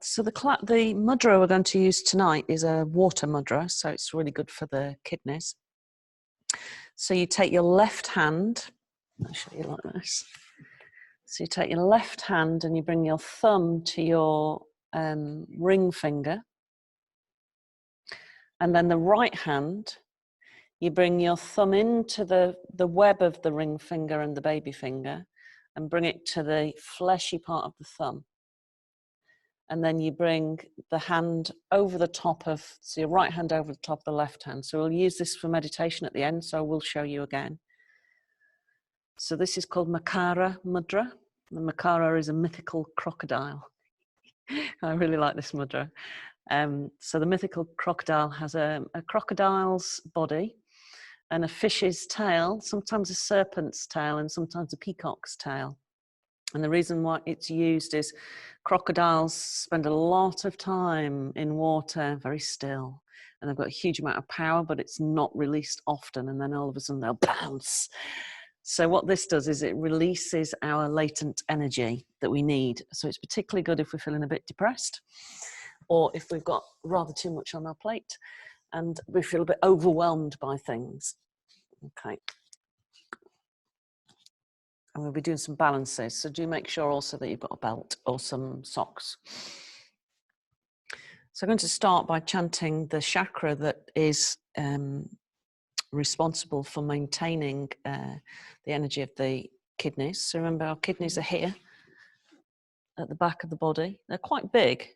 So the mudra we're going to use tonight is a water mudra, so it's really good for the kidneys. So you take your left hand, I'll show you like this. So you take your left hand and you bring your thumb to your ring finger. And then the right hand, you bring your thumb into the web of the ring finger and the baby finger and bring it to the fleshy part of the thumb. And then you bring the hand over the top of, so your right hand over the top of the left hand. So we'll use this for meditation at the end, so we'll show you again. So this is called Makara Mudra. The Makara is a mythical crocodile. I really like this mudra. So the mythical crocodile has a crocodile's body and a fish's tail, sometimes a serpent's tail and sometimes a peacock's tail. And the reason why it's used is crocodiles spend a lot of time in water, very still, and they've got a huge amount of power, but it's not released often, and then all of a sudden they'll bounce. So what this does is it releases our latent energy that we need. So it's particularly good if we're feeling a bit depressed, or if we've got rather too much on our plate and we feel a bit overwhelmed by things. Okay. And we'll be doing some balances. So do make sure also that you've got a belt or some socks. So I'm going to start by chanting the chakra that is responsible for maintaining the energy of the kidneys. So remember, our kidneys are here at the back of the body. They're quite big.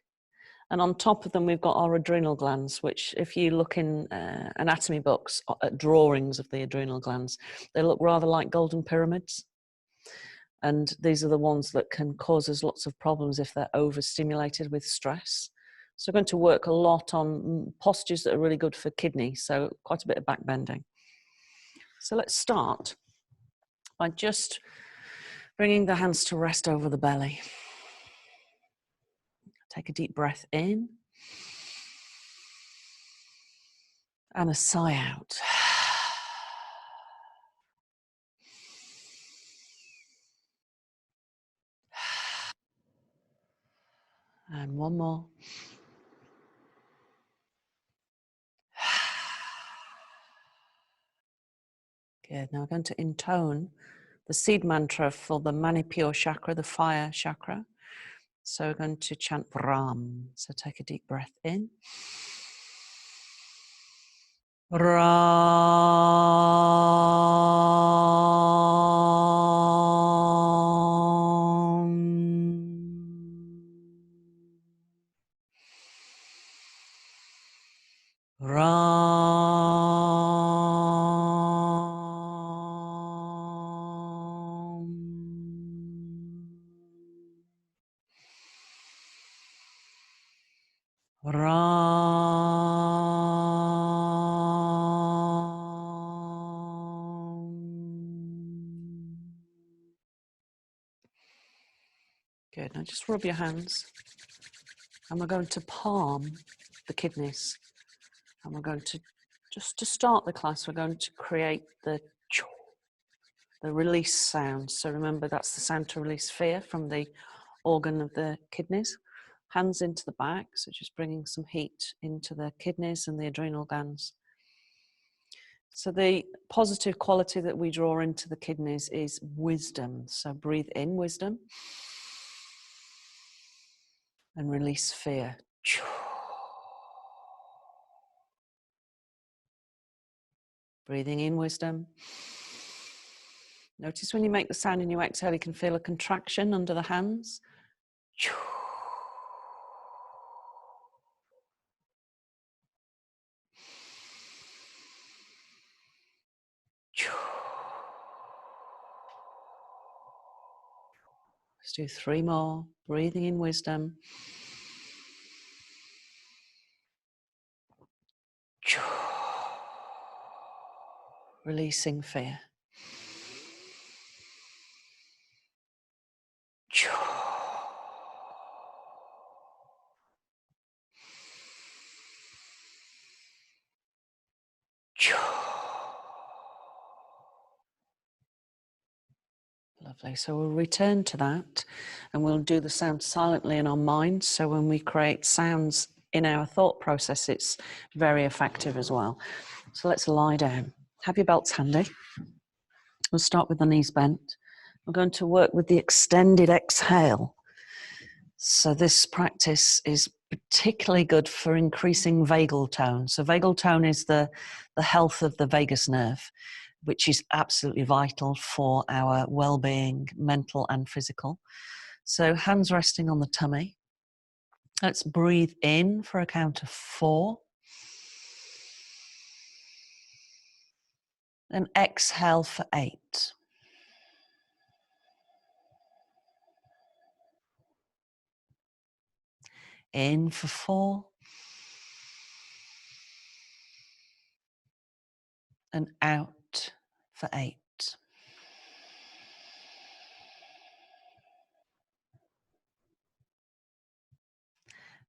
And on top of them, we've got our adrenal glands, which if you look in anatomy books at drawings of the adrenal glands, they look rather like golden pyramids. And these are the ones that can cause us lots of problems if they're overstimulated with stress. So we're going to work a lot on postures that are really good for kidney, so quite a bit of back bending. So let's start by just bringing the hands to rest over the belly. Take a deep breath in and a sigh out. And one more. Good. Now we're going to intone the seed mantra for the Manipur chakra, the fire chakra. So we're going to chant Ram. So take a deep breath in. Good. Now just rub your hands, and we're going to palm the kidneys, and we're going to, just to start the class, we're going to create the release sound. So remember, that's the sound to release fear from the organ of the kidneys. Hands into the back, so just bringing some heat into the kidneys and the adrenal glands. So the positive quality that we draw into the kidneys is wisdom. So breathe in wisdom and release fear. Breathing in wisdom. Notice when you make the sound and you exhale, you can feel a contraction under the hands. Let's do 3 more. Breathing in wisdom. Releasing fear. Lovely. So we'll return to that and we'll do the sound silently in our mind. So when we create sounds in our thought process, it's very effective as well. So let's lie down. Have your belts handy. We'll start with the knees bent. We're going to work with the extended exhale. So this practice is particularly good for increasing vagal tone. So vagal tone is the health of the vagus nerve, which is absolutely vital for our well-being, mental and physical. So hands resting on the tummy. Let's breathe in for a count of 4. And exhale for 8. In for 4. And out for 8.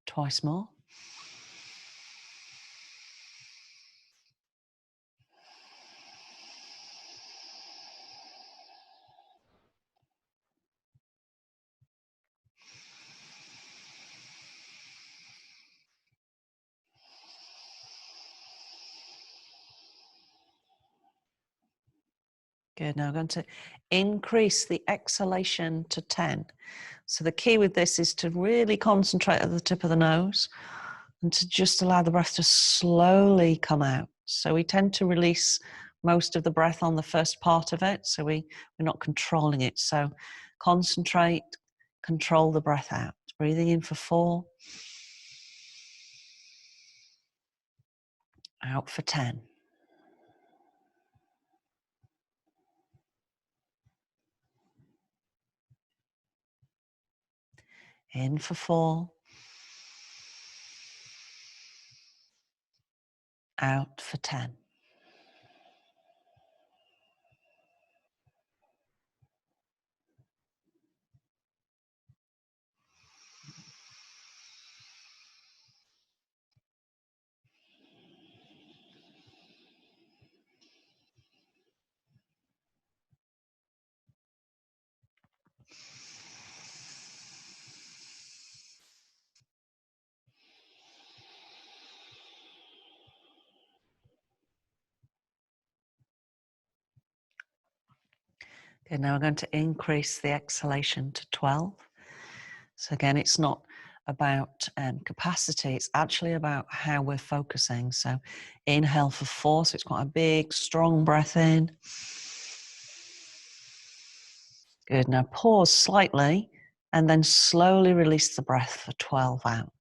Twice more. Good. Now I'm going to increase the exhalation to 10. So the key with this is to really concentrate at the tip of the nose and to just allow the breath to slowly come out. So we tend to release most of the breath on the first part of it, so we're not controlling it. So concentrate, control the breath out. Breathing in for 4. Out for 10. In for 4. Out for 10. Okay, now we're going to increase the exhalation to 12. So again, it's not about capacity, it's actually about how we're focusing. So inhale for 4, so it's quite a big, strong breath in. Good, now pause slightly and then slowly release the breath for 12 out.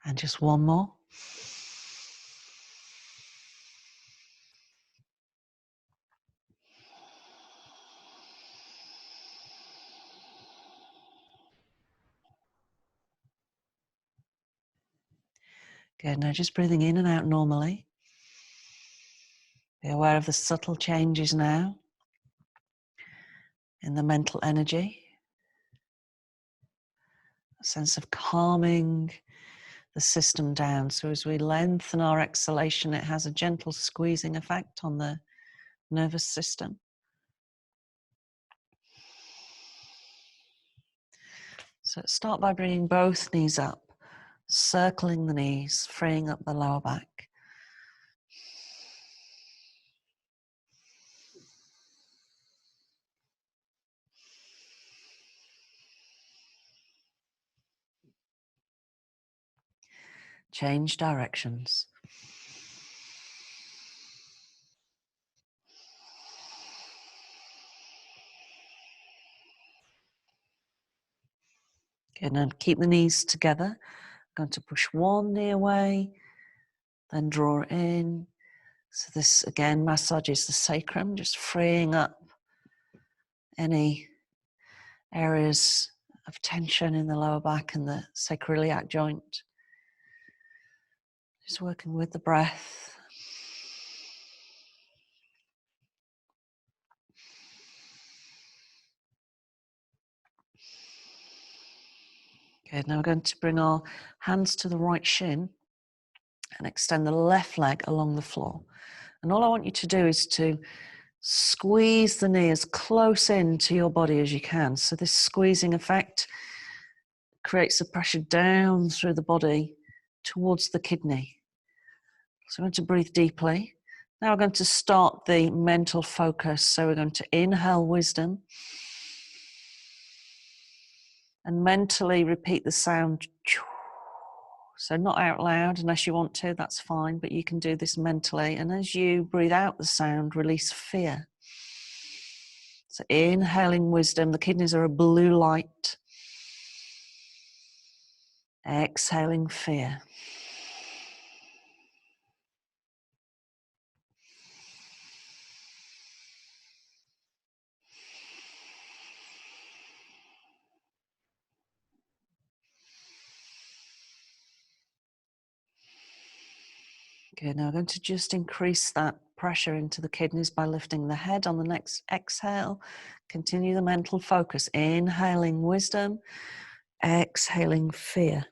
And just one more. Good, now just breathing in and out normally. Be aware of the subtle changes now in the mental energy. A sense of calming the system down. So as we lengthen our exhalation, it has a gentle squeezing effect on the nervous system. So start by bringing both knees up, circling the knees, freeing up the lower back. Change directions. Good, and keep the knees together I'm going to push one knee away, then draw it in. So this again massages the sacrum, just freeing up any areas of tension in the lower back and the sacroiliac joint. Just working with the breath. Good, now we're going to bring our hands to the right shin and extend the left leg along the floor. And all I want you to do is to squeeze the knee as close in to your body as you can. So this squeezing effect creates the pressure down through the body towards the kidney. So we're going to breathe deeply. Now we're going to start the mental focus. So we're going to inhale wisdom and mentally repeat the sound. So not out loud unless you want to, that's fine, but you can do this mentally. And as you breathe out the sound, release fear. So inhaling wisdom, the kidneys are a blue light. Exhaling fear. Good, now I'm going to just increase that pressure into the kidneys by lifting the head on the next exhale. Continue the mental focus. Inhaling wisdom, exhaling fear.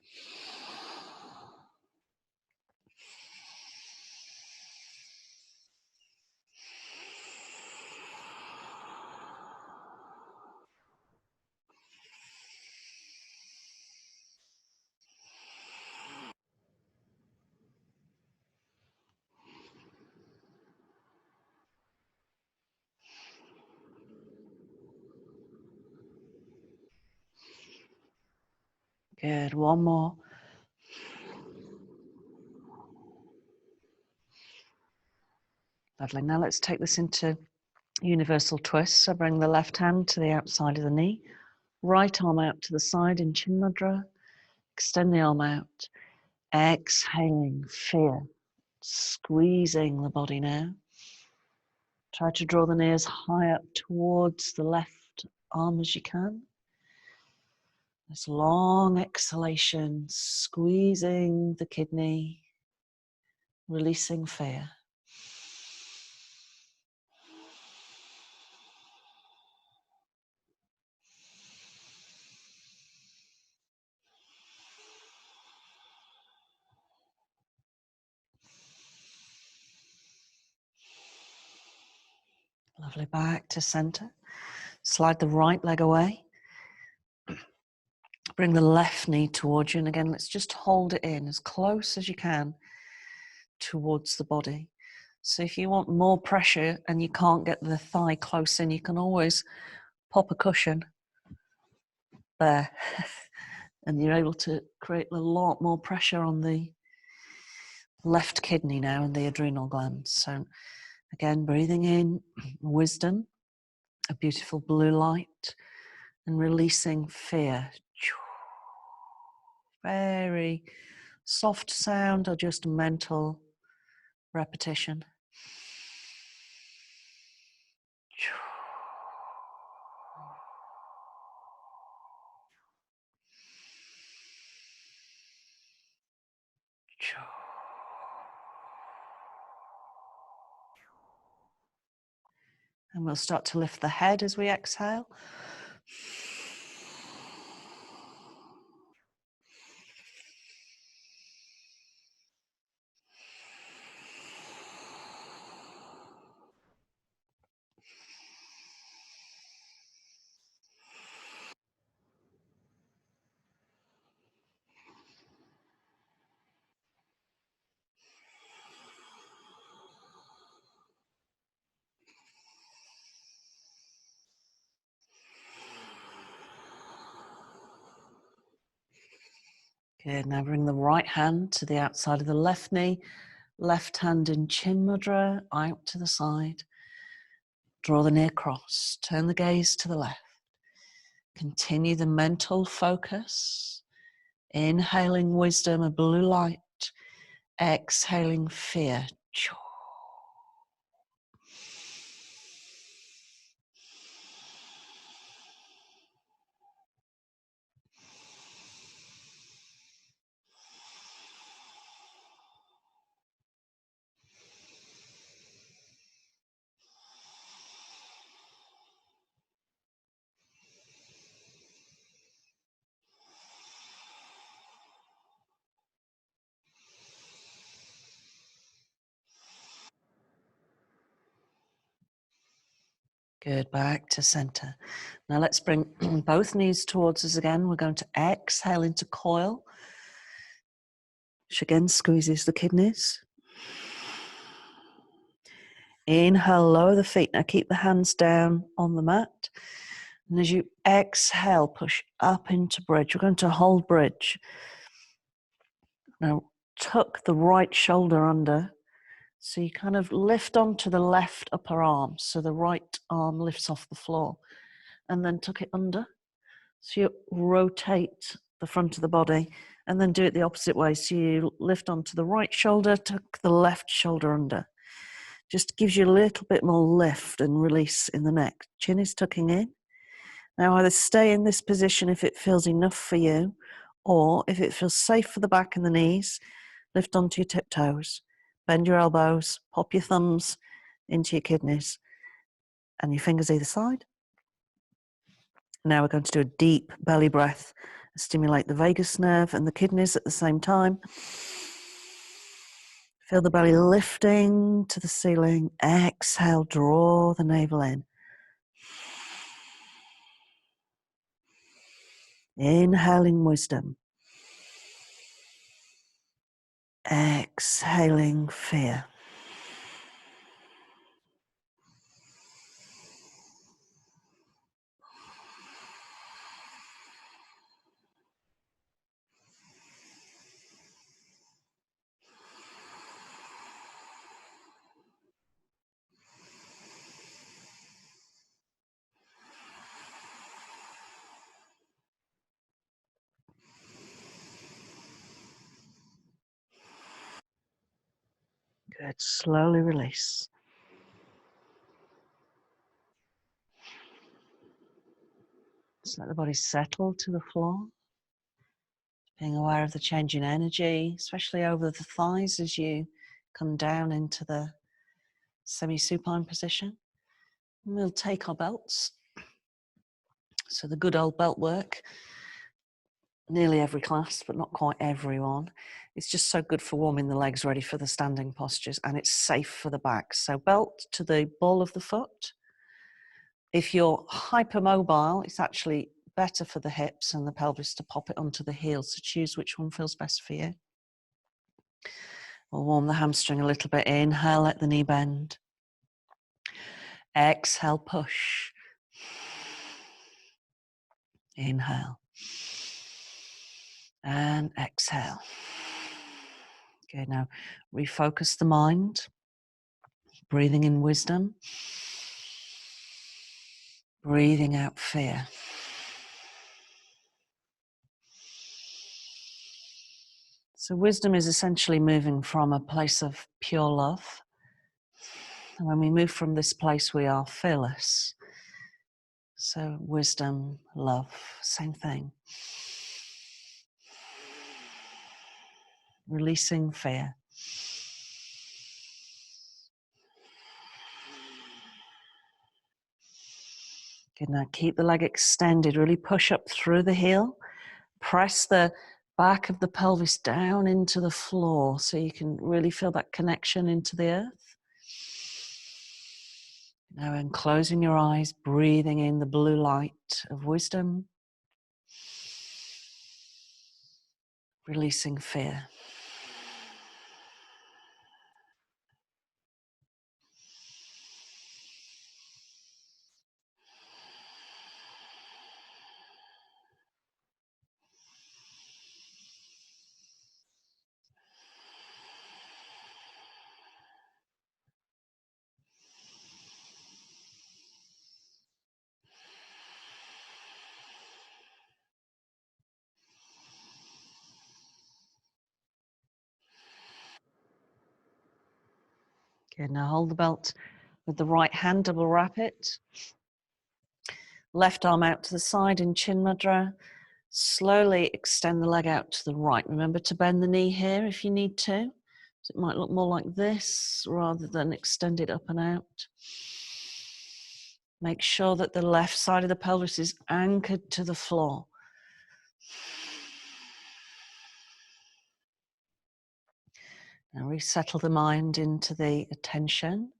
Good, one more. Lovely, now let's take this into universal twist. So bring the left hand to the outside of the knee, right arm out to the side in chin mudra, extend the arm out, exhaling fear, squeezing the body now. Try to draw the knee as high up towards the left arm as you can. This long exhalation, squeezing the kidney, releasing fear. Lovely, back to center. Slide the right leg away. Bring the left knee towards you. And again, let's just hold it in as close as you can towards the body. So if you want more pressure and you can't get the thigh close in, you can always pop a cushion there. And you're able to create a lot more pressure on the left kidney now and the adrenal glands. So again, breathing in wisdom, a beautiful blue light, and releasing fear. Very soft sound or just mental repetition. And we'll start to lift the head as we exhale. Good, now bring the right hand to the outside of the left knee, left hand in chin mudra, out to the side. Draw the knee across, turn the gaze to the left. Continue the mental focus. Inhaling wisdom and blue light. Exhaling fear. Good, back to center. Now let's bring both knees towards us again. We're going to exhale into coil, which again squeezes the kidneys. Inhale, lower the feet. Now keep the hands down on the mat. And as you exhale, push up into bridge. We're going to hold bridge. Now tuck the right shoulder under. So you kind of lift onto the left upper arm. So the right arm lifts off the floor. And then tuck it under. So you rotate the front of the body and then do it the opposite way. So you lift onto the right shoulder, tuck the left shoulder under. Just gives you a little bit more lift and release in the neck. Chin is tucking in. Now either stay in this position if it feels enough for you, or if it feels safe for the back and the knees, lift onto your tiptoes. Bend your elbows, pop your thumbs into your kidneys and your fingers either side. Now we're going to do a deep belly breath, stimulate the vagus nerve and the kidneys at the same time. Feel the belly lifting to the ceiling. Exhale, draw the navel in. Inhaling wisdom. Exhaling fear. Good. Slowly release. Just let the body settle to the floor. Being aware of the change in energy, especially over the thighs as you come down into the semi-supine position. And we'll take our belts. So the good old belt work. Nearly every class, but not quite everyone. It's just so good for warming the legs ready for the standing postures, and it's safe for the back. So belt to the ball of the foot. If you're hypermobile, it's actually better for the hips and the pelvis to pop it onto the heels. So choose which one feels best for you. We'll warm the hamstring a little bit. Inhale, let the knee bend. Exhale, push. Inhale. And exhale. Good, now refocus the mind. Breathing in wisdom. Breathing out fear. So wisdom is essentially moving from a place of pure love. And when we move from this place, we are fearless. So wisdom, love, same thing. Releasing fear. Good, now keep the leg extended. Really push up through the heel. Press the back of the pelvis down into the floor so you can really feel that connection into the earth. Now, and closing your eyes, breathing in the blue light of wisdom. Releasing fear. Good, now hold the belt with the right hand, double wrap it. Left arm out to the side in Chin Mudra. Slowly extend the leg out to the right. Remember to bend the knee here if you need to. So it might look more like this rather than extend it up and out. Make sure that the left side of the pelvis is anchored to the floor. Now resettle the mind into the attention,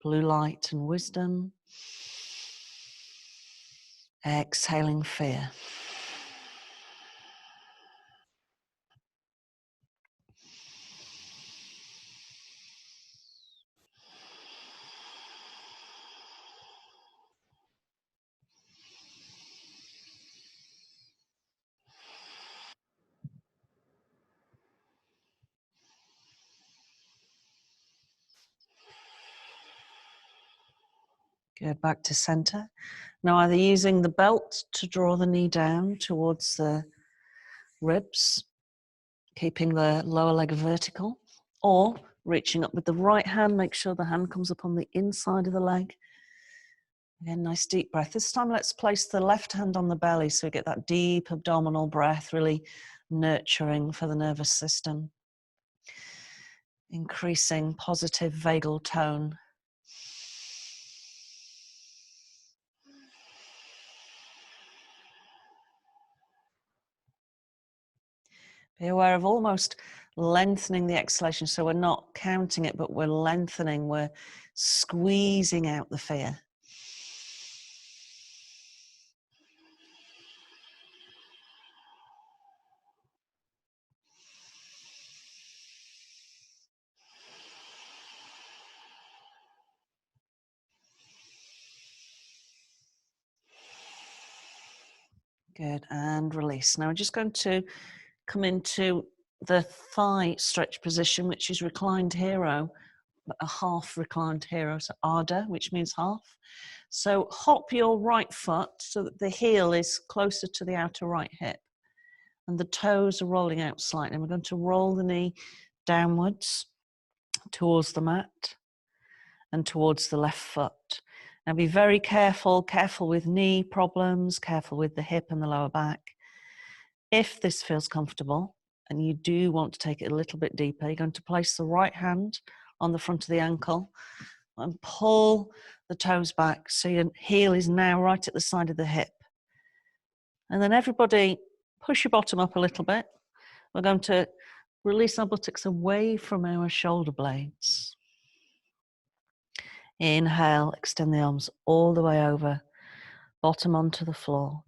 blue light and wisdom. Exhaling fear. Good, back to center. Now either using the belt to draw the knee down towards the ribs, keeping the lower leg vertical, or reaching up with the right hand, make sure the hand comes up on the inside of the leg. Again, nice deep breath. This time let's place the left hand on the belly so we get that deep abdominal breath, really nurturing for the nervous system. Increasing positive vagal tone. Be aware of almost lengthening the exhalation, so we're not counting it, but we're lengthening, we're squeezing out the fear. Good, and release. Now we're just going to come into the thigh stretch position, which is reclined hero, a half reclined hero, so Ardha, which means half. So hop your right foot so that the heel is closer to the outer right hip and the toes are rolling out slightly. And we're going to roll the knee downwards towards the mat and towards the left foot. Now be very careful with knee problems, careful with the hip and the lower back. If this feels comfortable and you do want to take it a little bit deeper, you're going to place the right hand on the front of the ankle and pull the toes back so your heel is now right at the side of the hip. And then everybody push your bottom up a little bit. We're going to release our buttocks away from our shoulder blades. Inhale, extend the arms all the way over, bottom onto the floor.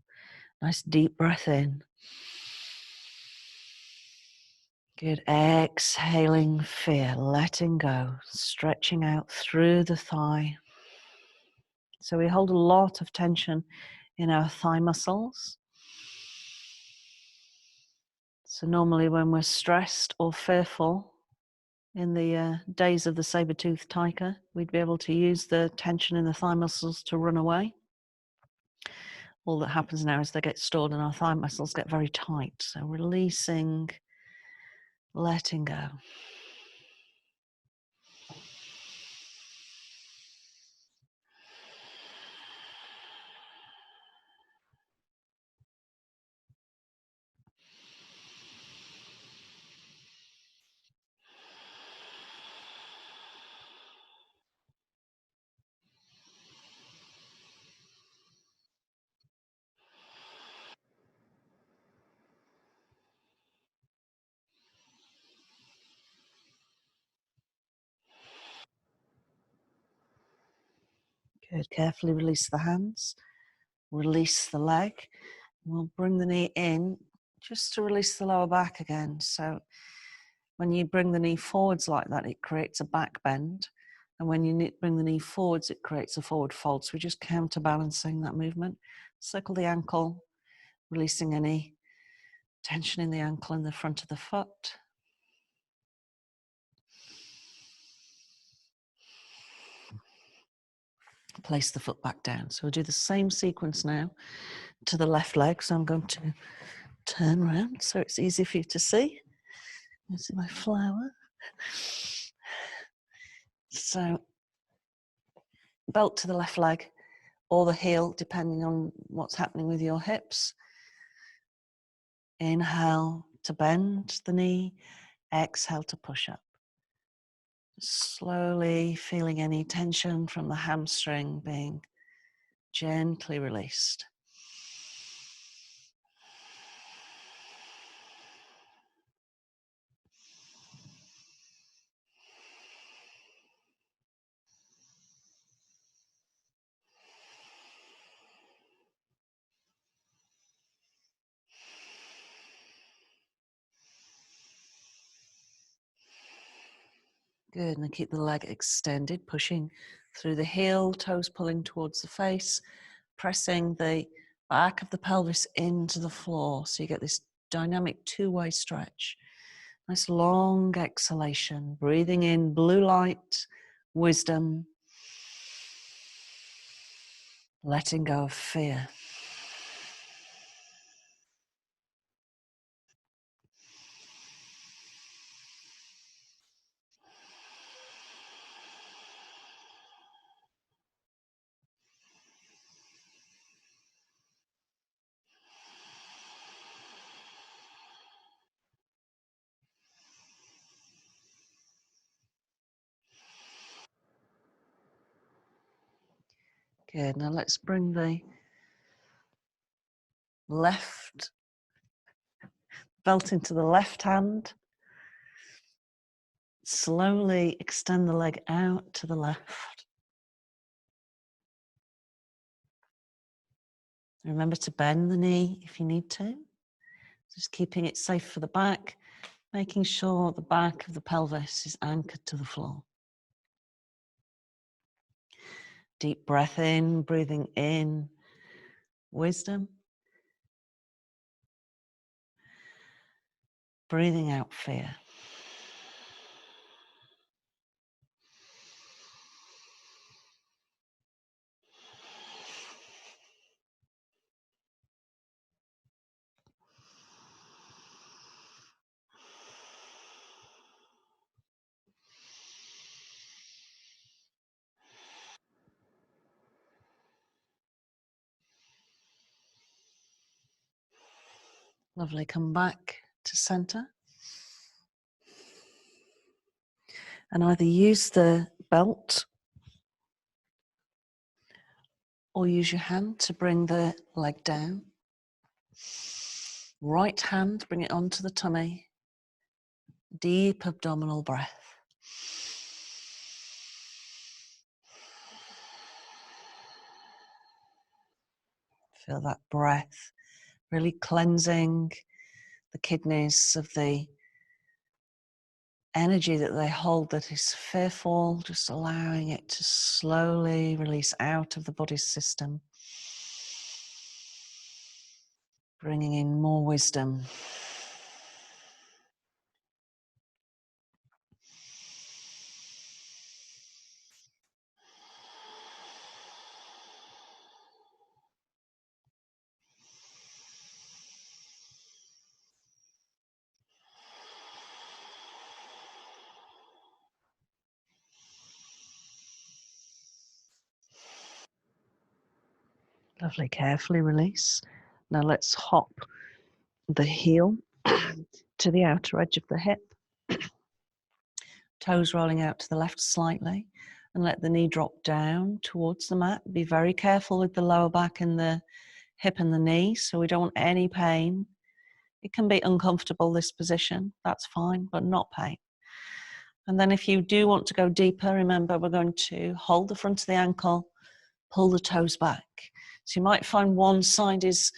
Nice deep breath in. Good, exhaling fear, letting go, stretching out through the thigh. So we hold a lot of tension in our thigh muscles. So normally when we're stressed or fearful, in the days of the saber-toothed tiger, we'd be able to use the tension in the thigh muscles to run away. All that happens now is they get stored and our thigh muscles get very tight. So releasing, letting go. Good, carefully release the hands, release the leg. We'll bring the knee in just to release the lower back again. So when you bring the knee forwards like that, it creates a back bend. And when you bring the knee forwards, it creates a forward fold. So we're just counterbalancing that movement. Circle the ankle, releasing any tension in the ankle and the front of the foot. Place the foot back down. So we'll do the same sequence now to the left leg. So I'm going to turn around so it's easy for you to see. You see my flower. So belt to the left leg or the heel, depending on what's happening with your hips. Inhale to bend the knee, exhale to push up. Slowly feeling any tension from the hamstring being gently released. Good, and keep the leg extended, pushing through the heel, toes pulling towards the face, pressing the back of the pelvis into the floor. So you get this dynamic two-way stretch. Nice long exhalation, breathing in blue light, wisdom, letting go of fear. Good, now let's bring the left belt into the left hand. Slowly extend the leg out to the left. Remember to bend the knee if you need to. Just keeping it safe for the back, making sure the back of the pelvis is anchored to the floor. Deep breath in, breathing in wisdom. Breathing out fear. Lovely, come back to center. And either use the belt or use your hand to bring the leg down. Right hand, bring it onto the tummy. Deep abdominal breath. Feel that breath really cleansing the kidneys of the energy that they hold that is fearful, just allowing it to slowly release out of the body's system. Bringing in more wisdom. Lovely, carefully release. Now let's hop the heel to the outer edge of the hip. Toes rolling out to the left slightly, and let the knee drop down towards the mat. Be very careful with the lower back and the hip and the knee, so we don't want any pain. It can be uncomfortable, this position, that's fine, but not pain. And then if you do want to go deeper, remember we're going to hold the front of the ankle, pull the toes back. So you might find one side is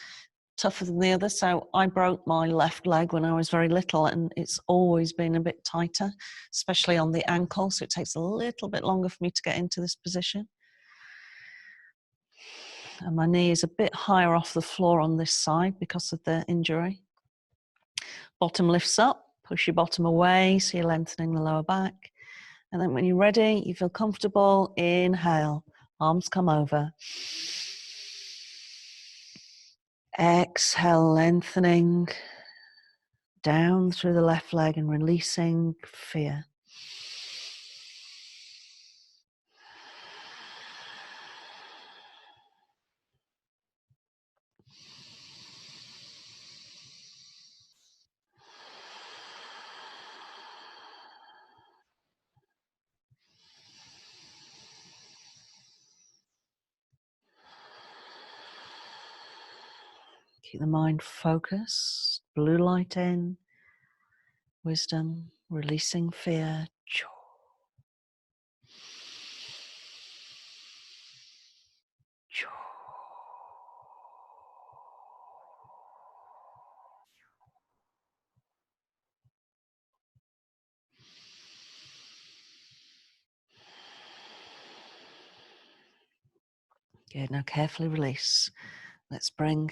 tougher than the other. So I broke my left leg when I was very little, and it's always been a bit tighter, especially on the ankle. So it takes a little bit longer for me to get into this position. And my knee is a bit higher off the floor on this side because of the injury. Bottom lifts up, push your bottom away, so you're lengthening the lower back. And then when you're ready, you feel comfortable, inhale, arms come over. Exhale, lengthening down through the left leg and releasing fear. Keep the mind focused. Blue light in. Wisdom. Releasing fear. Good. Now carefully release. Let's bring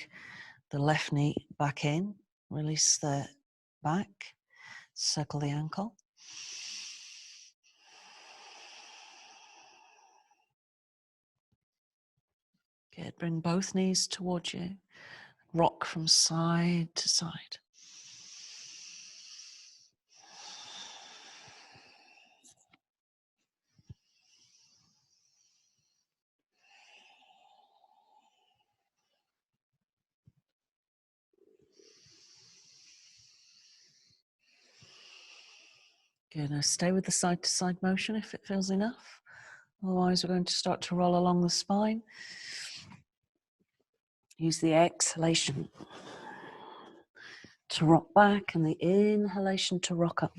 the left knee back in. Release the back. Circle the ankle. Good. Bring both knees towards you. Rock from side to side. Good. Now stay with the side to side motion if it feels enough. Otherwise, we're going to start to roll along the spine. Use the exhalation to rock back and the inhalation to rock up.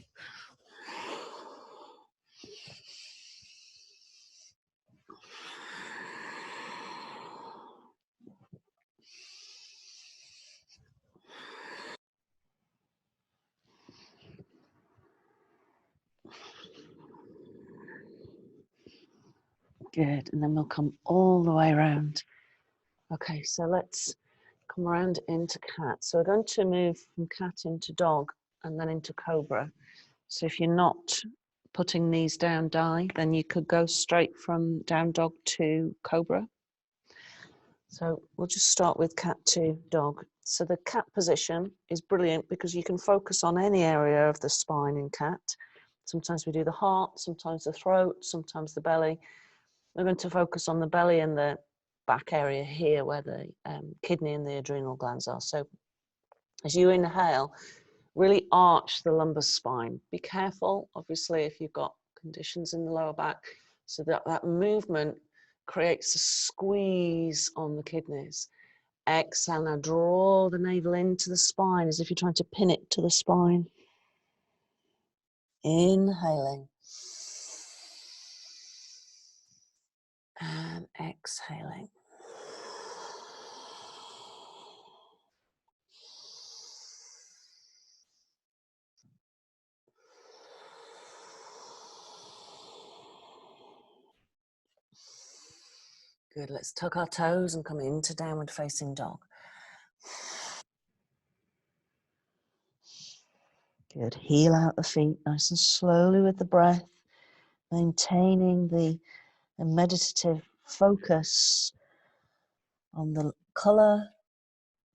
Good. And then we'll come all the way around. Okay, so let's come around into cat. So we're going to move from cat into dog and then into cobra. So if you're not putting knees down, then you could go straight from down dog to cobra. So we'll just start with cat to dog. So the cat position is brilliant because you can focus on any area of the spine in cat. Sometimes we do the heart, sometimes the throat, sometimes the belly. We're going to focus on the belly and the back area here where the kidney and the adrenal glands are. So as you inhale, really arch the lumbar spine. Be careful, obviously, if you've got conditions in the lower back, so that movement creates a squeeze on the kidneys. Exhale, now draw the navel into the spine as if you're trying to pin it to the spine. Inhaling. And exhaling. Good, let's tuck our toes and come into downward facing dog. Good, heel out the feet nice and slowly with the breath, maintaining the meditative focus on the colour,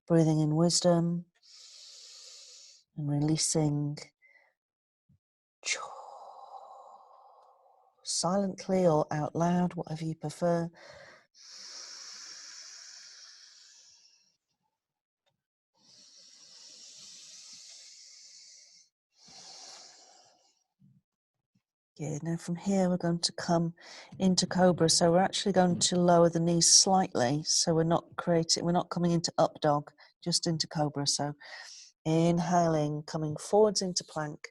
breathing in wisdom and releasing silently or out loud, whatever you prefer. Good. Now from here we're going to come into cobra. So we're actually going to lower the knees slightly. So we're not coming into up dog, just into cobra. So inhaling, coming forwards into plank.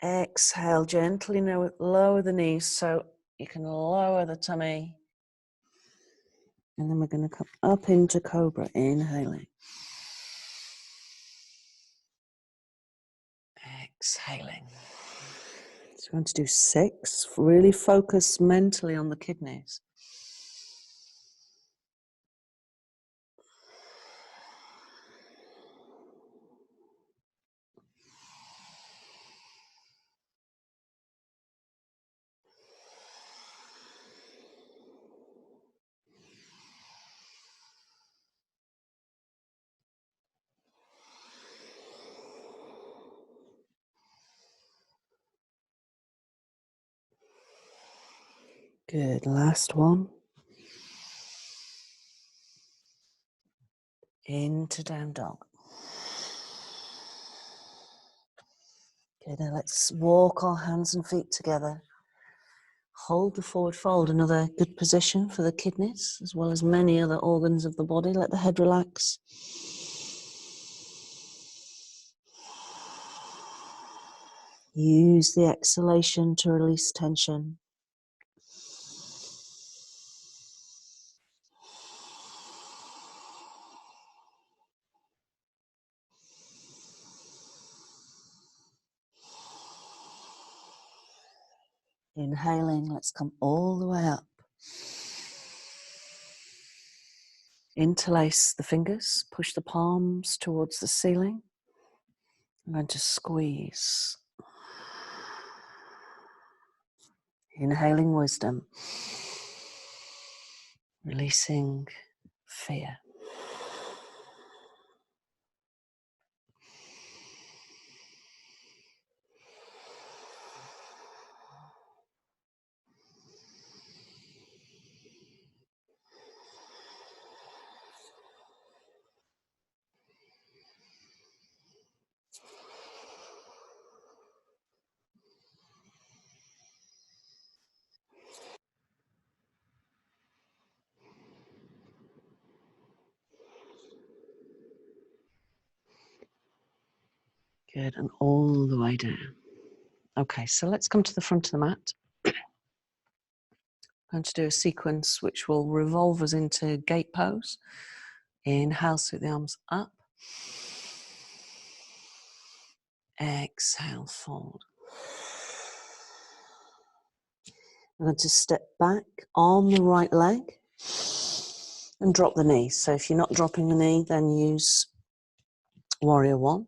Exhale, gently lower the knees so you can lower the tummy. And then we're going to come up into cobra, inhaling. Exhaling. So we're going to do 6. Really focus mentally on the kidneys. Good, last one. Into down dog. Okay, now let's walk our hands and feet together. Hold the forward fold, another good position for the kidneys, as well as many other organs of the body. Let the head relax. Use the exhalation to release tension. Inhaling, let's come all the way up. Interlace the fingers, push the palms towards the ceiling. I'm going to squeeze. Inhaling wisdom. Releasing fear. Good, and all the way down. Okay, so let's come to the front of the mat. I'm going to do a sequence which will revolve us into gate pose. Inhale, sweep the arms up. Exhale, fold. I'm going to step back on the right leg and drop the knee. So if you're not dropping the knee, then use Warrior One.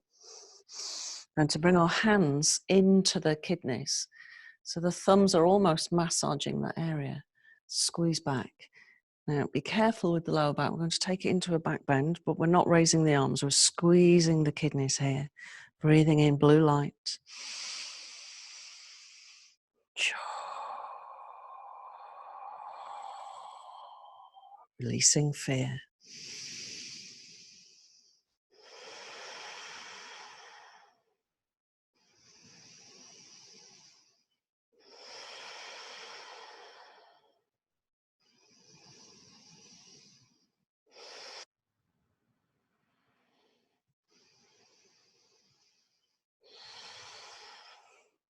And to bring our hands into the kidneys. So the thumbs are almost massaging that area. Squeeze back. Now be careful with the lower back. We're going to take it into a back bend, but we're not raising the arms. We're squeezing the kidneys here. Breathing in blue light. Releasing fear.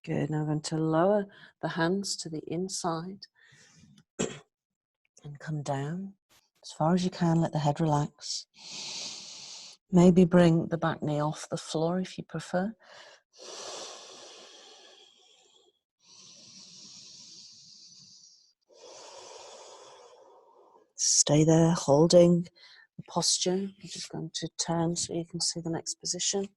Good. Now we're going to lower the hands to the inside and come down as far as you can. Let the head relax. Maybe bring the back knee off the floor if you prefer. Stay there holding the posture. I'm just going to turn so you can see the next position.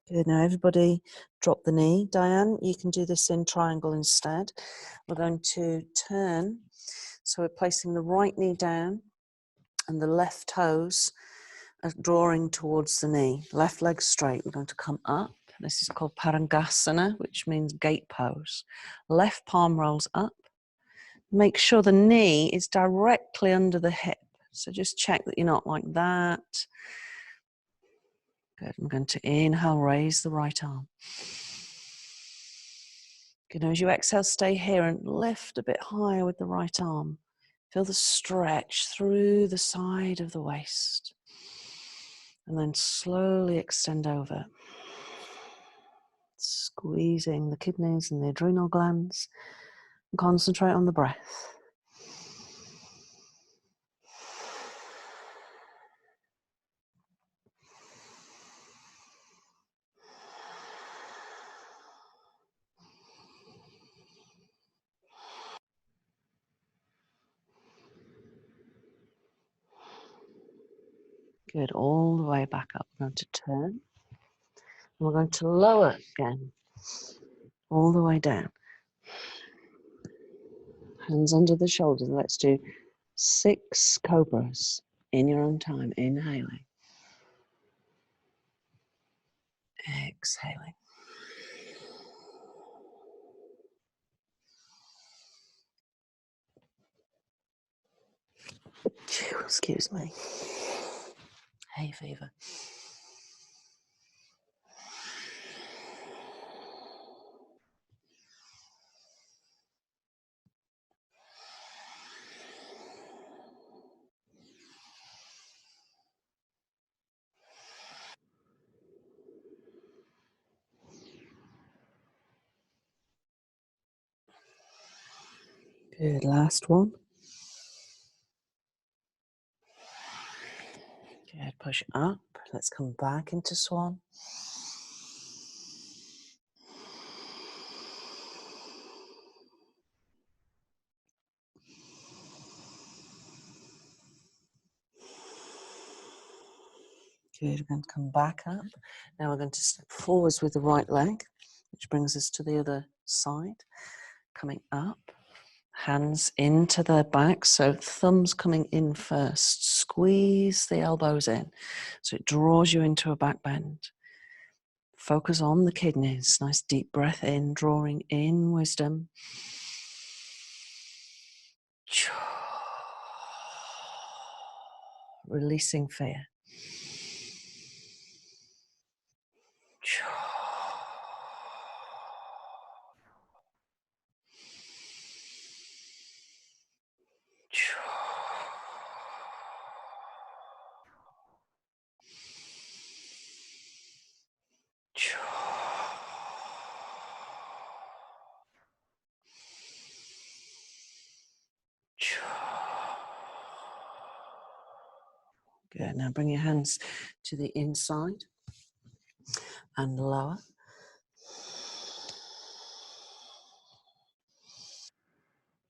Good, now everybody drop the knee. Diane, you can do this in triangle instead. We're going to turn, so we're placing the right knee down and the left toes are drawing towards the knee. Left leg straight, we're going to come up. This is called Parangasana, which means gate pose. Left palm rolls up. Make sure the knee is directly under the hip. So just check that you're not like that. Good. I'm going to inhale, raise the right arm. Good. Now as you exhale, stay here and lift a bit higher with the right arm. Feel the stretch through the side of the waist. And then slowly extend over. Squeezing the kidneys and the adrenal glands. And concentrate on the breath. Good, all the way back up. We're going to turn. And we're going to lower again. All the way down. Hands under the shoulders. Let's do 6 cobras in your own time. Inhaling. Exhaling. Excuse me. Hay fever. Good, last one. Good, push up. Let's come back into swan. Good, we're going to come back up. Now we're going to step forwards with the right leg, which brings us to the other side. Coming up, hands into the back, so thumbs coming in first. Squeeze the elbows in, so it draws you into a back bend. Focus on the kidneys. Nice deep breath in, drawing in wisdom. Releasing fear. Good. Now bring your hands to the inside and lower.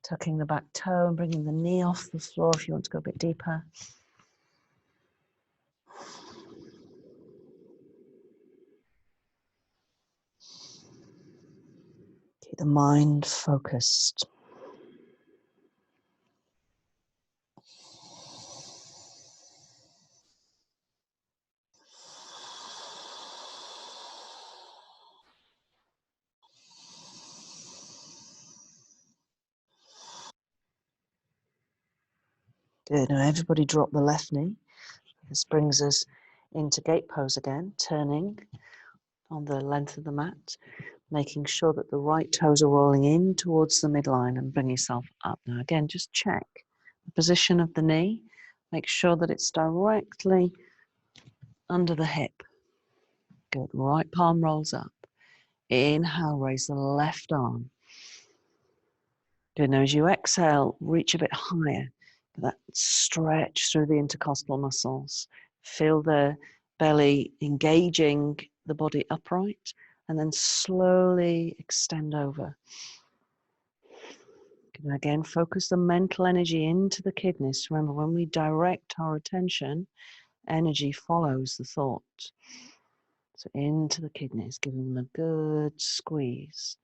Tucking the back toe and bringing the knee off the floor if you want to go a bit deeper. Keep the mind focused. Good. Now everybody drop the left knee. This brings us into gate pose again, turning on the length of the mat, making sure that the right toes are rolling in towards the midline and bring yourself up. Now again, just check the position of the knee. Make sure that it's directly under the hip. Good. Right palm rolls up. Inhale, raise the left arm. Good. Now as you exhale, reach a bit higher. That stretch through the intercostal muscles. Feel the belly engaging the body upright, and then slowly extend over. And again, focus the mental energy into the kidneys. Remember, when we direct our attention, energy follows the thought. So into the kidneys, giving them a good squeeze.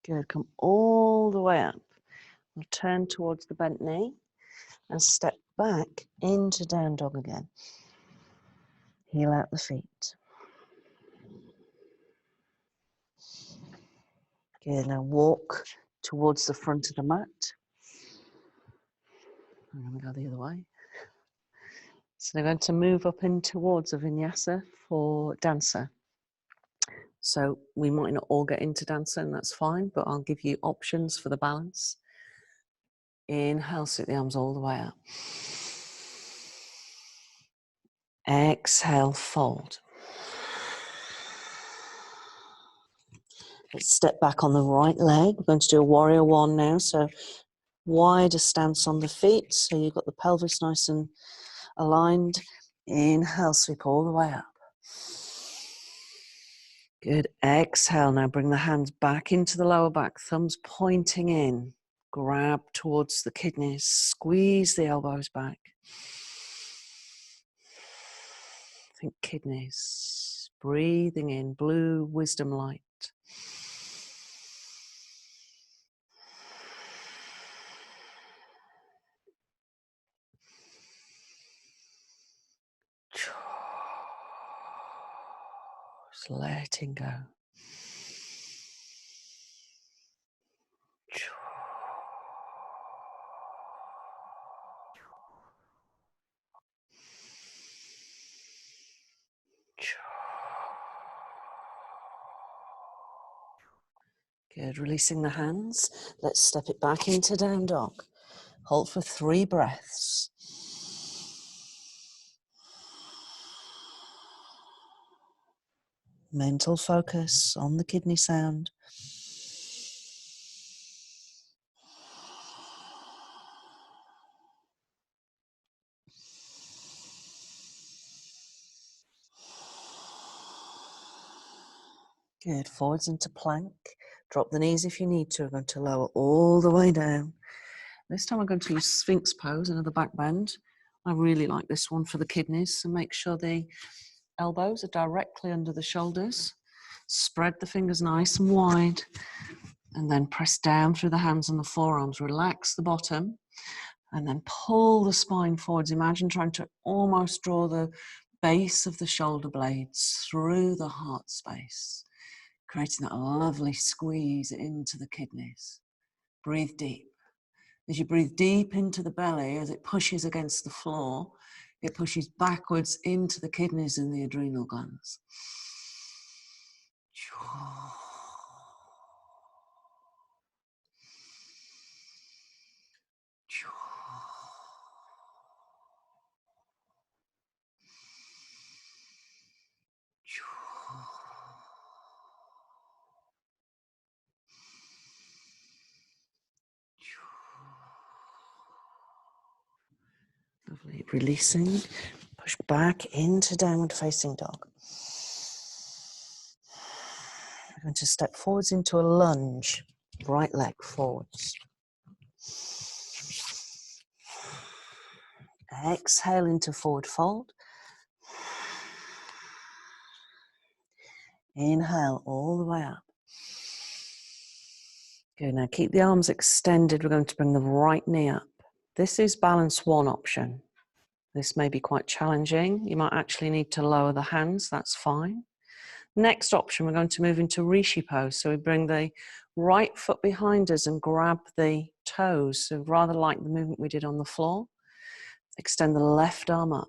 Good, come all the way up. We'll turn towards the bent knee and step back into down dog again. Heel out the feet. Good, now walk towards the front of the mat. I'm going to go the other way. So they're going to move up in towards a vinyasa for dancer. So we might not all get into dancer, and that's fine, but I'll give you options for the balance. Inhale, sit the arms all the way up. Exhale, fold. Let's step back on the right leg. We're going to do a warrior one now. So wider stance on the feet. So you've got the pelvis nice and aligned. Inhale, sweep all the way up. Good. Exhale. Now bring the hands back into the lower back, thumbs pointing in. Grab towards the kidneys. Squeeze the elbows back. Think kidneys. Breathing in blue wisdom light. Just letting go. Good, releasing the hands. Let's step it back into down dog. Hold for 3 breaths. Mental focus on the kidney sound. Good, forwards into plank. Drop the knees if you need to. We're going to lower all the way down. This time we're going to use Sphinx pose, another back bend. I really like this one for the kidneys, so make sure the elbows are directly under the shoulders. Spread the fingers nice and wide, and then press down through the hands and the forearms. Relax the bottom, and then pull the spine forwards. Imagine trying to almost draw the base of the shoulder blades through the heart space, creating that lovely squeeze into the kidneys. Breathe deep. As you breathe deep into the belly, as it pushes against the floor, it pushes backwards into the kidneys and the adrenal glands. Lovely. Releasing, push back into downward facing dog. We're going to step forwards into a lunge, right leg forwards. Exhale into forward fold. Inhale all the way up. Good, now keep the arms extended. We're going to bring the right knee up. This is balance 1 option. This may be quite challenging. You might actually need to lower the hands, that's fine. Next option, we're going to move into Rishi pose. So we bring the right foot behind us and grab the toes. So rather like the movement we did on the floor. Extend the left arm up.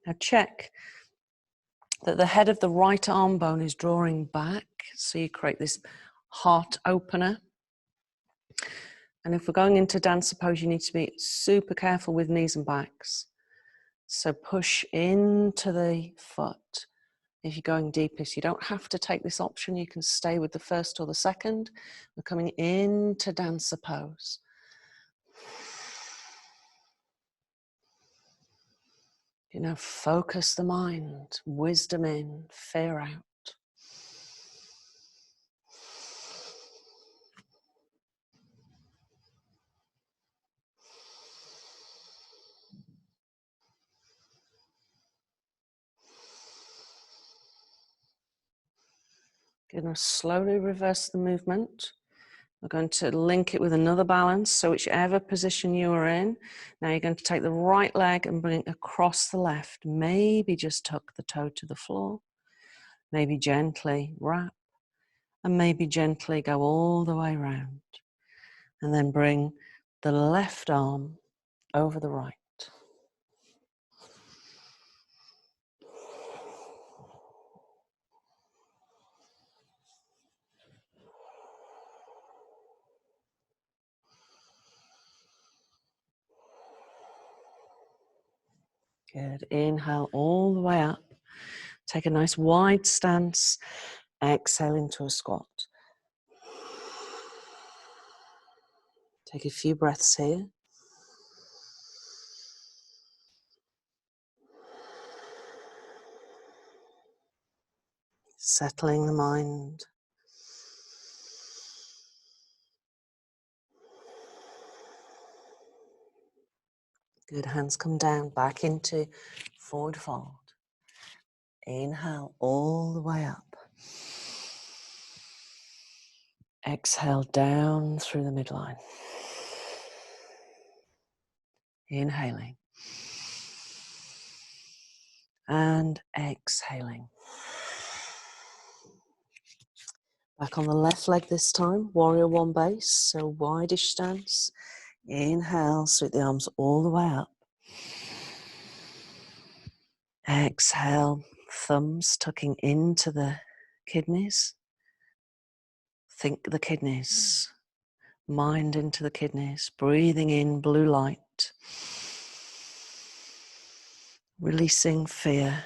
Now check that the head of the right arm bone is drawing back. So you create this heart opener. And if we're going into dancer pose, you need to be super careful with knees and backs. So push into the foot. If you're going deepest, you don't have to take this option. You can stay with the first or the second. We're coming into dancer pose. You know, focus the mind, wisdom in, fear out. You're going to slowly reverse the movement. We're going to link it with another balance. So whichever position you are in, now you're going to take the right leg and bring it across the left. Maybe just tuck the toe to the floor. Maybe gently wrap. And maybe gently go all the way around. And then bring the left arm over the right. Good. Inhale all the way up. Take a nice wide stance. Exhale into a squat. Take a few breaths here. Settling the mind. Good, hands come down, back into forward fold. Inhale all the way up. Exhale down through the midline. Inhaling. and exhaling. Back on the left leg this time, warrior one base, so wide-ish stance. Inhale, sweep the arms all the way up. Exhale, thumbs tucking into the kidneys. Think the kidneys, mind into the kidneys, breathing in blue light, releasing fear.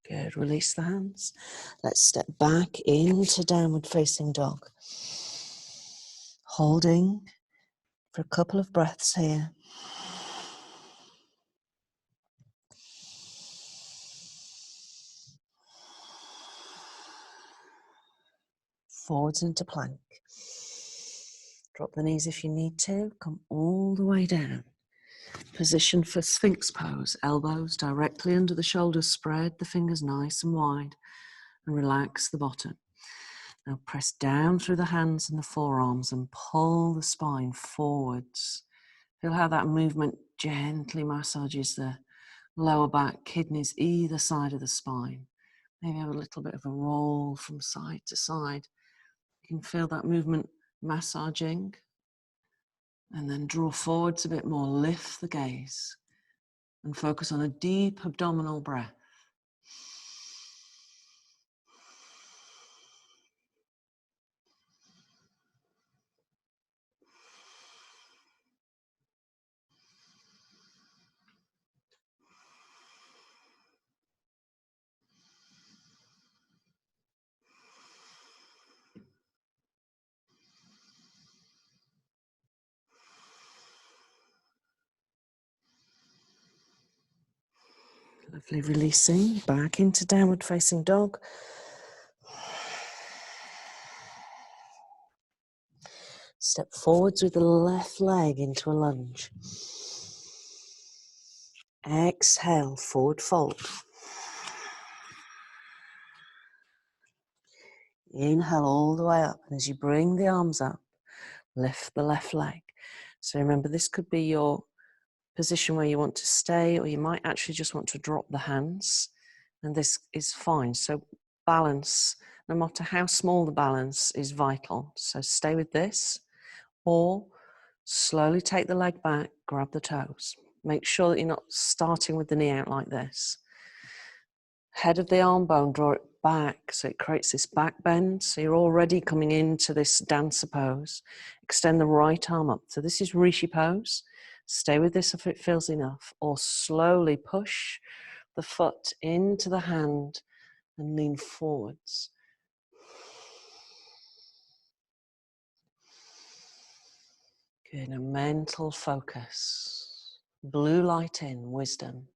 Good, release the hands. Let's step back into downward facing dog. Holding for a couple of breaths here. Forwards into plank. Drop the knees if you need to. Come all the way down. Position for Sphinx pose. Elbows directly under the shoulders. Spread the fingers nice and wide. And relax the bottom. Now press down through the hands and the forearms and pull the spine forwards. Feel how that movement gently massages the lower back, kidneys either side of the spine. Maybe have a little bit of a roll from side to side. You can feel that movement massaging. And then draw forwards a bit more, lift the gaze and focus on a deep abdominal breath. Lovely, releasing back into downward facing dog. Step forwards with the left leg into a lunge. Exhale, forward fold. Inhale all the way up, and as you bring the arms up, lift the left leg. So remember, this could be your position where you want to stay, or you might actually just want to drop the hands, and this is fine. So balance, no matter how small the balance, is vital. So stay with this, or slowly take the leg back, grab the toes. Make sure that you're not starting with the knee out like this. Head of the arm bone, draw it back so it creates this back bend. So you're already coming into this dancer pose. Extend the right arm up. So this is Rishi pose. Stay with this if it feels enough, or slowly push the foot into the hand and lean forwards. Good, a mental focus. Blue light in, wisdom.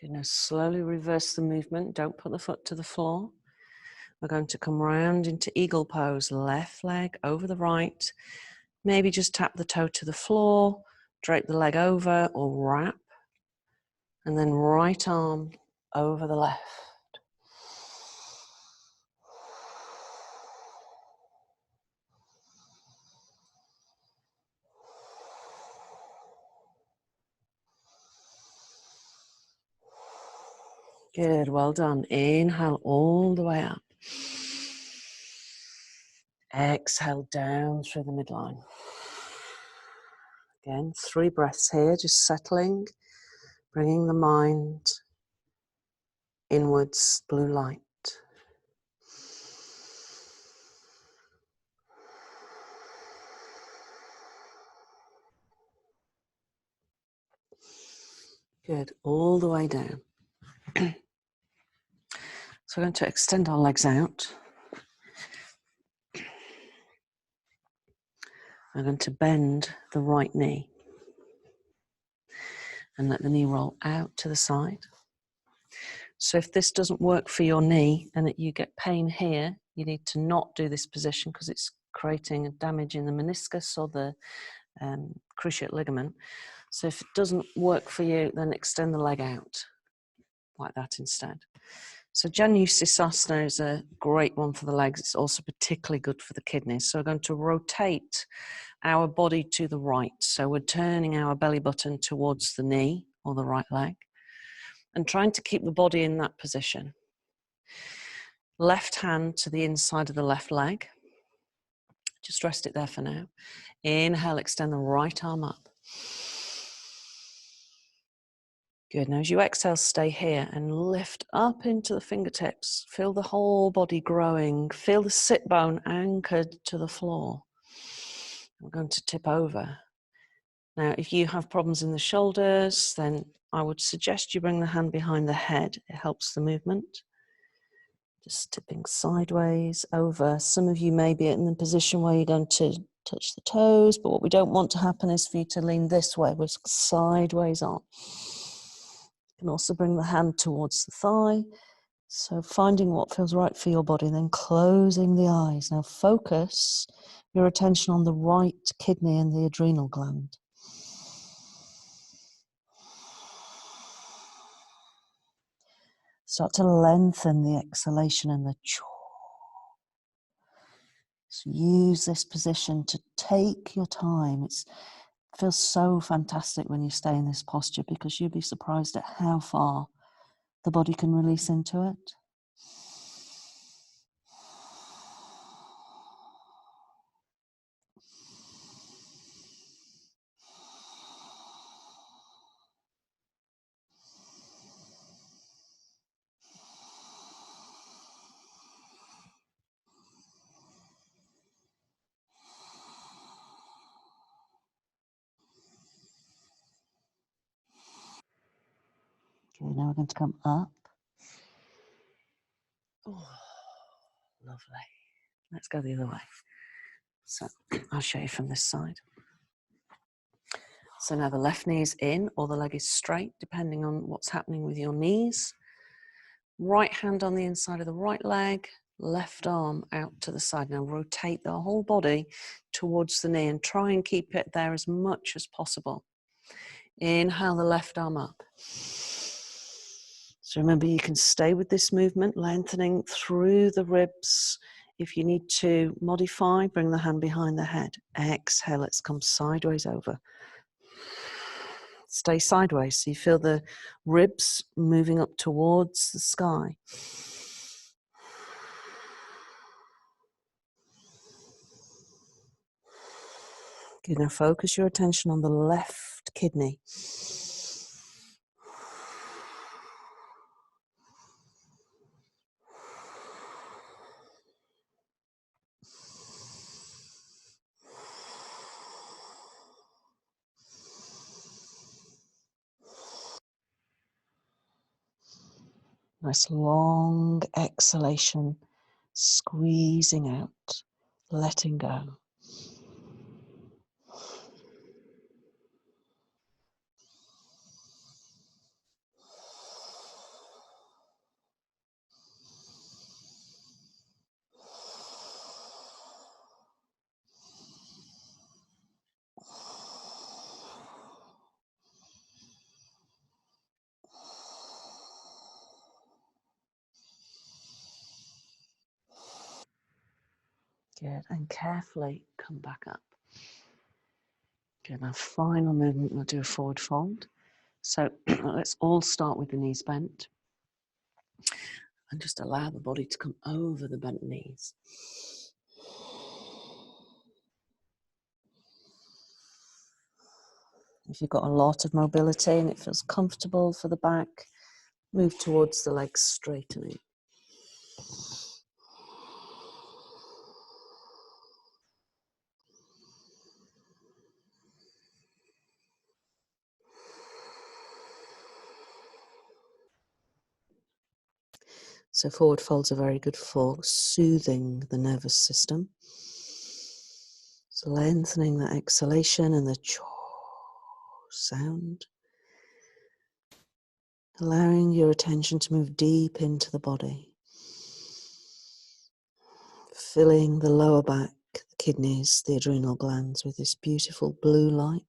Good, now slowly reverse the movement. Don't put the foot to the floor. We're going to come round into eagle pose. Left leg over the right. Maybe just tap the toe to the floor, drape the leg over or wrap. And then right arm over the left. Good, well done. Inhale all the way up. Exhale down through the midline. Again, 3 breaths here, just settling, bringing the mind inwards, blue light. Good, all the way down. So we're going to extend our legs out. I'm going to bend the right knee and let the knee roll out to the side. So if this doesn't work for your knee and that you get pain here, you need to not do this position because it's creating a damage in the meniscus or the cruciate ligament. So if it doesn't work for you, then extend the leg out like that instead. So Janu Sirsasana is a great one for the legs. It's also particularly good for the kidneys. So we're going to rotate our body to the right. So we're turning our belly button towards the knee or the right leg and trying to keep the body in that position. Left hand to the inside of the left leg. Just rest it there for now. Inhale, extend the right arm up. Good. Now as you exhale, stay here and lift up into the fingertips. Feel the whole body growing. Feel the sit bone anchored to the floor. We're going to tip over. Now, if you have problems in the shoulders, then I would suggest you bring the hand behind the head. It helps the movement. Just tipping sideways over. Some of you may be in the position where you're going to touch the toes, but what we don't want to happen is for you to lean this way, with sideways on. You can also bring the hand towards the thigh. So finding what feels right for your body, then closing the eyes. Now focus your attention on the right kidney and the adrenal gland. Start to lengthen the exhalation and the jaw. So use this position to take your time. It feels so fantastic when you stay in this posture because you'll be surprised at how far the body can release into it. Okay, now we're going to come up. Oh, lovely. Let's go the other way. So I'll show you from this side. So now the left knee is in or the leg is straight, depending on what's happening with your knees. Right hand on the inside of the right leg, left arm out to the side. Now rotate the whole body towards the knee and try and keep it there as much as possible. Inhale the left arm up. So remember, you can stay with this movement, lengthening through the ribs. If you need to modify, bring the hand behind the head. Exhale, let's come sideways over. Stay sideways so you feel the ribs moving up towards the sky. Good, now focus your attention on the left kidney. Nice long exhalation, squeezing out, letting go. Good, and carefully come back up. Good, now final movement, we'll do a forward fold. So let's all start with the knees bent. And just allow the body to come over the bent knees. If you've got a lot of mobility and it feels comfortable for the back, move towards the legs straightening. So forward folds are very good for soothing the nervous system. So lengthening that exhalation and the chaw sound. Allowing your attention to move deep into the body. Filling the lower back, the kidneys, the adrenal glands with this beautiful blue light.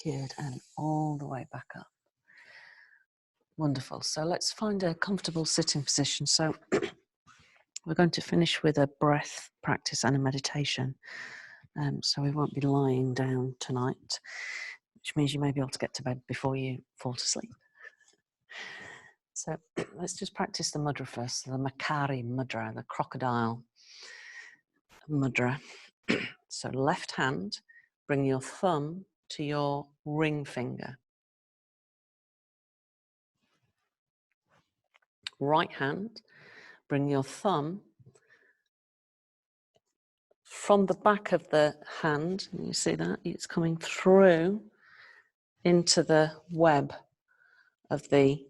Good, and all the way back up. Wonderful. So let's find a comfortable sitting position. So we're going to finish with a breath practice and a meditation. So we won't be lying down tonight, which means you may be able to get to bed before you fall to sleep. So let's just practice the mudra first, the Makari mudra, the crocodile mudra. So left hand, bring your thumb to your ring finger. Right hand, bring your thumb from the back of the hand. You see that? It's coming through into the web of the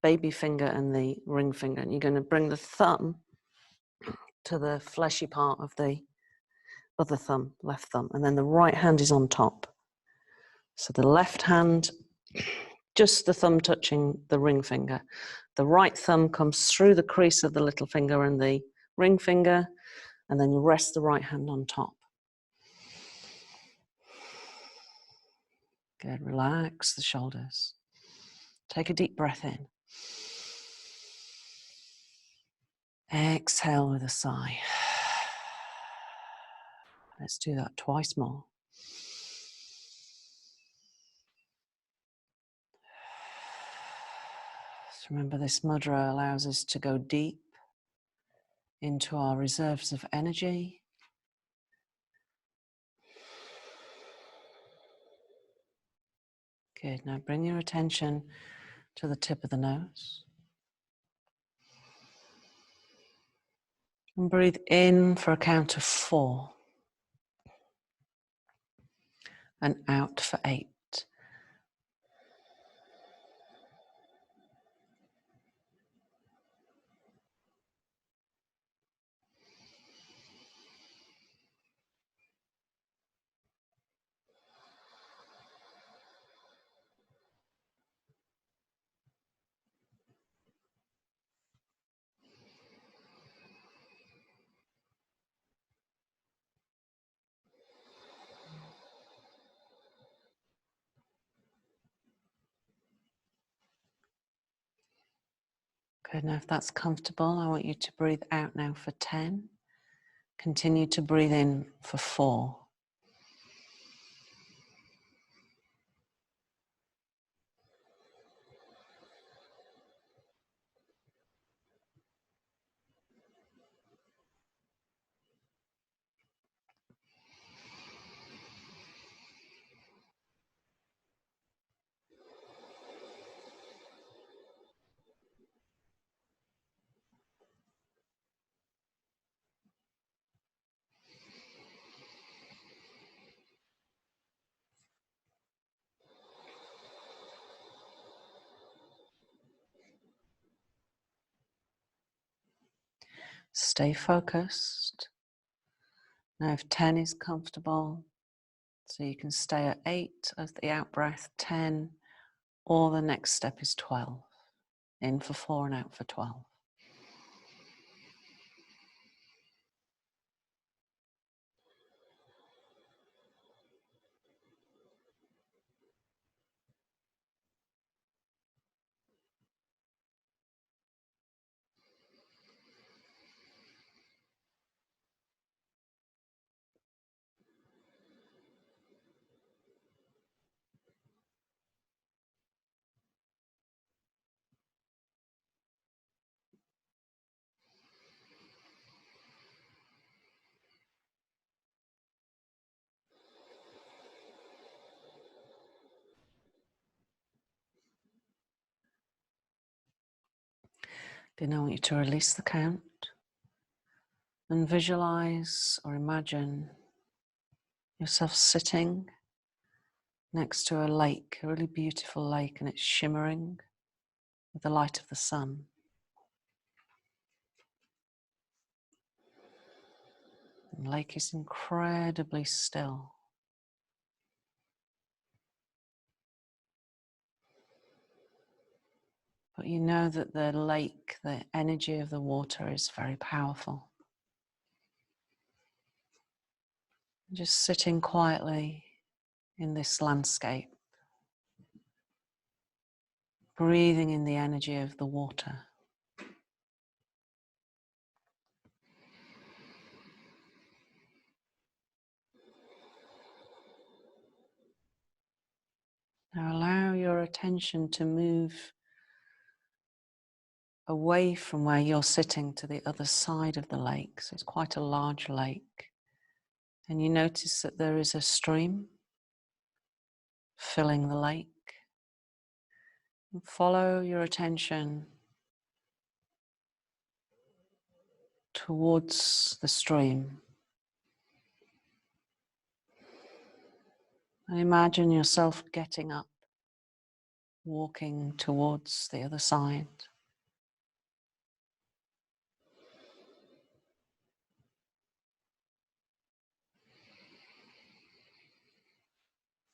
baby finger and the ring finger. And you're going to bring the thumb to the fleshy part of the other thumb, left thumb. And then the right hand is on top. So the left hand, just the thumb touching the ring finger. The right thumb comes through the crease of the little finger and the ring finger, and then you rest the right hand on top. Good, relax the shoulders. Take a deep breath in. Exhale with a sigh. Let's do that twice more. So remember, this mudra allows us to go deep into our reserves of energy. Good, now bring your attention to the tip of the nose. And breathe in for a count of 4. And out for 8. Good, now if that's comfortable, I want you to breathe out now for 10. Continue to breathe in for 4. Stay focused. Now if 10 is comfortable, so you can stay at 8 as the out breath, 10, or the next step is 12. In for 4 and out for 12. Then I want you to release the count and visualize or imagine yourself sitting next to a lake, a really beautiful lake, and it's shimmering with the light of the sun. The lake is incredibly still. But you know that the lake, the energy of the water is very powerful. Just sitting quietly in this landscape, breathing in the energy of the water. Now allow your attention to move away from where you're sitting to the other side of the lake. So it's quite a large lake. And you notice that there is a stream filling the lake. And follow your attention towards the stream. And imagine yourself getting up, walking towards the other side.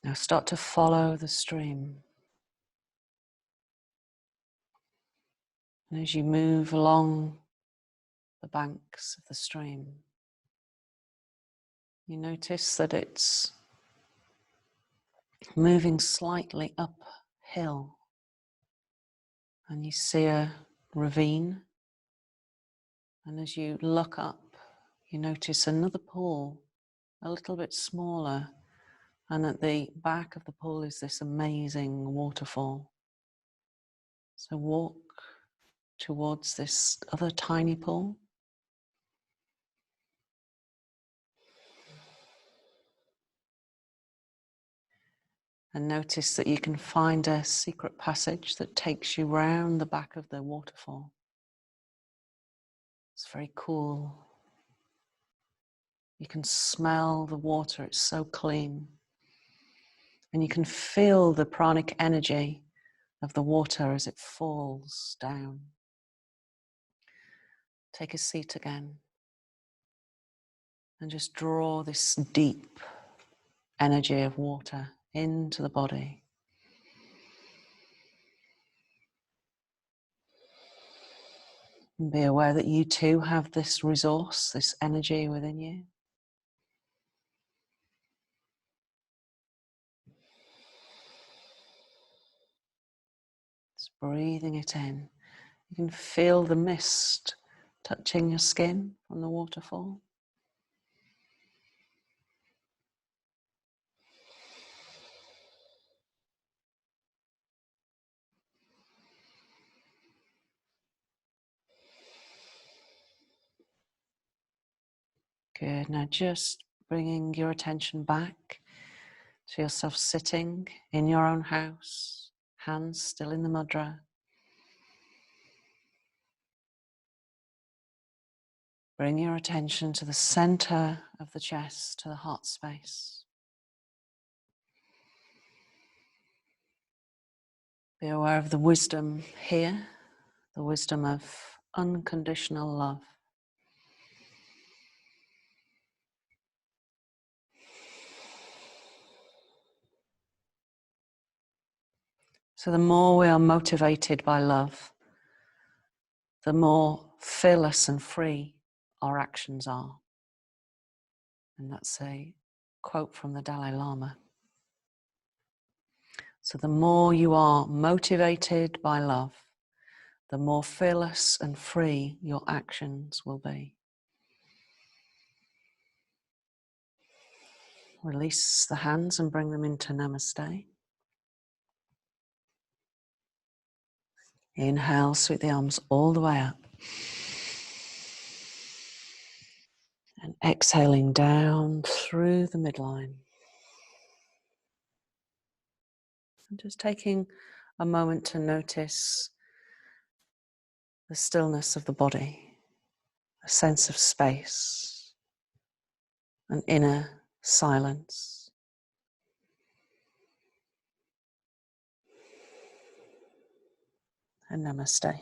Now start to follow the stream. And as you move along the banks of the stream, you notice that it's moving slightly uphill. And you see a ravine. And as you look up, you notice another pool, a little bit smaller. And at the back of the pool is this amazing waterfall. So walk towards this other tiny pool. And notice that you can find a secret passage that takes you round the back of the waterfall. It's very cool. You can smell the water, it's so clean. And you can feel the pranic energy of the water as it falls down. Take a seat again. And just draw this deep energy of water into the body. And be aware that you too have this resource, this energy within you. Just breathing it in. You can feel the mist touching your skin from the waterfall. Good. Now just bringing your attention back to yourself sitting in your own house, hands still in the mudra. Bring your attention to the center of the chest, to the heart space. Be aware of the wisdom here, the wisdom of unconditional love. So the more we are motivated by love, the more fearless and free our actions are. And that's a quote from the Dalai Lama. So the more you are motivated by love, the more fearless and free your actions will be. Release the hands and bring them into Namaste. Inhale, sweep the arms all the way up. And exhaling down through the midline. And just taking a moment to notice the stillness of the body, a sense of space, an inner silence. And namaste.